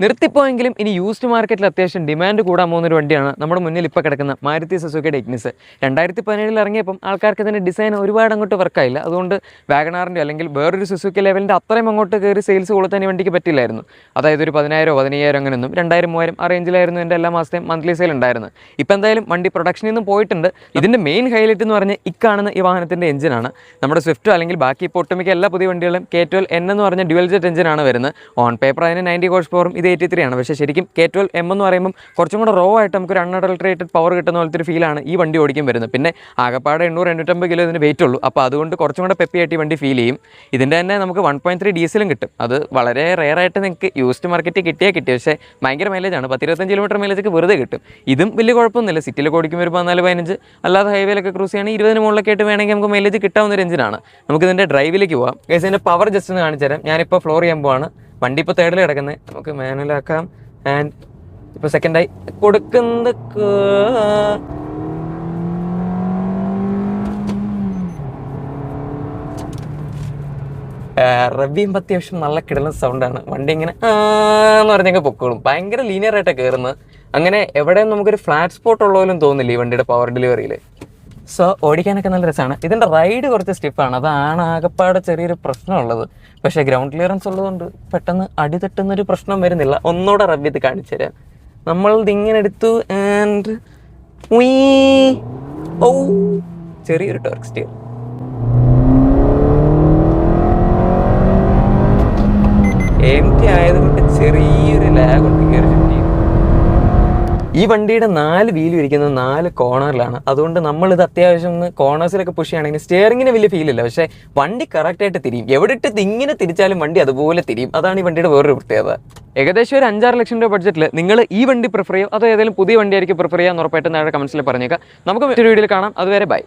നിർത്തിപ്പോയെങ്കിലും ഇനി യൂസ്ഡ് മാർക്കറ്റിൽ അത്യാവശ്യം ഡിമാൻഡ് കൂടാൻ പോകുന്നൊരു വണ്ടിയാണ് നമ്മുടെ മുന്നിൽ ഇപ്പോൾ കിടക്കുന്ന മാരുതി സുസുക്കിയുടെ ഇഗ്നിസ്. 2017 ഇറങ്ങിയപ്പം ആൾക്കാർക്ക് ഇതിൻ്റെ ഡിസൈൻ ഒരുപാട് അങ്ങോട്ട് വർക്കായില്ല. അതുകൊണ്ട് വാഗണാറിൻ്റെ അല്ലെങ്കിൽ വേറൊരു സുസുക്കി ലെവലിൻ്റെ അത്രയും അങ്ങോട്ട് കയറി സെയിൽസ് കൊടുത്താൻ ഈ വണ്ടിക്ക് പറ്റില്ലായിരുന്നു. അതായത് ഒരു 10,000 15,000 അങ്ങനെയൊന്നും 2,000 3,000 ആ റേഞ്ചിലായിരുന്നു എൻ്റെ എല്ലാ മാസത്തെയും മന്ത്ലി സെയിൽ ഉണ്ടായിരുന്നത്. ഇപ്പോൾ എന്തായാലും വണ്ടി പ്രൊഡക്ഷനിൽ നിന്നും പോയിട്ടുണ്ട്. ഇതിൻ്റെ മെയിൻ ഹൈലൈറ്റ് എന്ന് പറഞ്ഞാൽ കാണുന്ന ഈ വാഹനത്തിൻ്റെ എഞ്ചിനാണ്. നമ്മുടെ സ്വിഫ്റ്റോ അല്ലെങ്കിൽ ബാക്കി ഇപ്പോൾ ഒട്ടുമിക്ക എല്ലാ പുതിയ വണ്ടികളും K12 N എന്ന് പറഞ്ഞ ഡ്യുവൽ ജെറ്റ് എഞ്ചിനാണ് വരുന്നത്. ഓൺ പേപ്പർ അതിന് 90 ഹോഴ്സ് പവറും ഇത് 83 ആണ്. പക്ഷേ ശരിക്കും K12 M എന്ന് പറയുമ്പോൾ കുറച്ചും കൂടെ റോ ആയിട്ട് നമുക്കൊരു അൺഅഡൾട്രേറ്റഡ് പവർ കിട്ടുന്ന പോലത്തെ ഒരു ഫീലാണ് ഈ വണ്ടി ഓടിക്കാൻ വരുന്നത്. പിന്നെ ആകപ്പാടെ 800-850 കിലോ ഇതിന് വെയിറ്റ് ഉള്ളൂ. അപ്പോൾ അതുകൊണ്ട് കുറച്ചും കൂടെ പെപ്പിയായിട്ട് ഈ വണ്ടി ഫീൽ ചെയ്യും. ഇതിൻ്റെ തന്നെ നമുക്ക് 1.3 ഡീസലും കിട്ടും. അത് വളരെ റെയറായിട്ട് നിങ്ങൾക്ക് യൂസ്ഡ് മാർക്കറ്റിൽ കിട്ടിയാൽ കിട്ടി. പക്ഷേ ഭയങ്കര മൈലേജാണ്. 10-25 കിലോമീറ്റർ മൈലേജൊക്കെ വെറുതെ കിട്ടും. ഇതും വലിയ കുഴപ്പമൊന്നുമില്ല. സിറ്റിയിലൊക്കെ ഓടിക്കുമ്പോൾ ഒരു 14-15, അല്ലാതെ ഹൈവേയിലൊക്കെ ക്രൂസ് ചെയ്യണമെങ്കിൽ 20 മുകളിലൊക്കെ ആയിട്ട് വേണമെങ്കിൽ നമുക്ക് മൈലേജ് കിട്ടാവുന്ന ഒരു എഞ്ചിനാണ്. നമുക്ക് ഇതിൻ്റെ ഡ്രൈവിലേക്ക് പോകാം. ഗൈസ്, ഇതിൻ്റെ പവർ ജസ്റ്റ് ഒന്ന് കാണിച്ചു തരാം. ഞാനിപ്പോൾ ഫ്ലോർ ചെയ്യാൻ പോവാണ്. വണ്ടി ഇപ്പോൾ തേർഡിൽ കിടക്കുന്നത്. നമുക്ക് മാനുവലാക്കാം. ആൻഡ് ഇപ്പോൾ സെക്കൻഡായി കൊടുക്കുന്നത് റബ്ബിയും അത്യാവശ്യം നല്ല കിടന്ന സൗണ്ടാണ്. വണ്ടി ഇങ്ങനെ എന്ന് പറഞ്ഞൊക്കെ പൊക്കോളും. ഭയങ്കര ലീനിയറായിട്ടാണ് കയറുന്നത്. അങ്ങനെ എവിടെയും നമുക്കൊരു ഫ്ലാറ്റ് സ്പോട്ട് ഉള്ളപോലും തോന്നില്ല ഈ വണ്ടിയുടെ പവർ ഡെലിവറിയിൽ. സോ ഓടിക്കാനൊക്കെ നല്ല രസമാണ്. ഇതിൻ്റെ റൈഡ് കുറച്ച് സ്റ്റിഫാണ്. അതാണ് ആകപ്പാടെ ചെറിയൊരു പ്രശ്നമുള്ളത്. പക്ഷേ ഗ്രൗണ്ട് ക്ലിയറൻസ് ഉള്ളതുകൊണ്ട് പെട്ടെന്ന് അടി തട്ടുന്നൊരു പ്രശ്നം വരുന്നില്ല. ഒന്നുകൂടെ റബ്ബ് ചെയ്ത് കാണിച്ചു തരാം. നമ്മളിതിങ്ങനെ എടുത്തു ആൻഡ് ചെറിയൊരു ടോർക്ക് സ്റ്റിയർ. എംടി ആയതുകൊണ്ട് ചെറിയൊരു ലാഗ് ഉണ്ട് കയറി ചുറ്റി. ഈ വണ്ടിയുടെ 4 വീലും ഇരിക്കുന്നത് 4 കോർണറിലാണ്. അതുകൊണ്ട് നമ്മളിത് അത്യാവശ്യം ഒന്ന് കോർണേഴ്സിലൊക്കെ പുഷ് ചെയ്യുകയാണെങ്കിൽ സ്റ്റിയറിങ്ങിന് വലിയ ഫീലില്ല. പക്ഷേ വണ്ടി കറക്റ്റായിട്ട് തിരിയും. എവിടെ ഇട്ട് ഇങ്ങനെ തിരിച്ചാലും വണ്ടി അതുപോലെ തിരിയും. അതാണ് ഈ വണ്ടിയുടെ വേറൊരു പ്രത്യേകത. ഏകദേശം ഒരു 5-6 ലക്ഷം രൂപ ബഡ്ജറ്റിൽ നിങ്ങൾ ഈ വണ്ടി പ്രിഫർ ചെയ്യുമോ അതോ ഏതെങ്കിലും പുതിയ വണ്ടിയായിരിക്കും പ്രിഫർ ചെയ്യാൻ ഉറപ്പായിട്ടും താഴെ കമൻസിൽ പറഞ്ഞേക്കാം. നമുക്ക് മറ്റൊരു വീഡിയോയിൽ കാണാം. അതുവരെ ബൈ.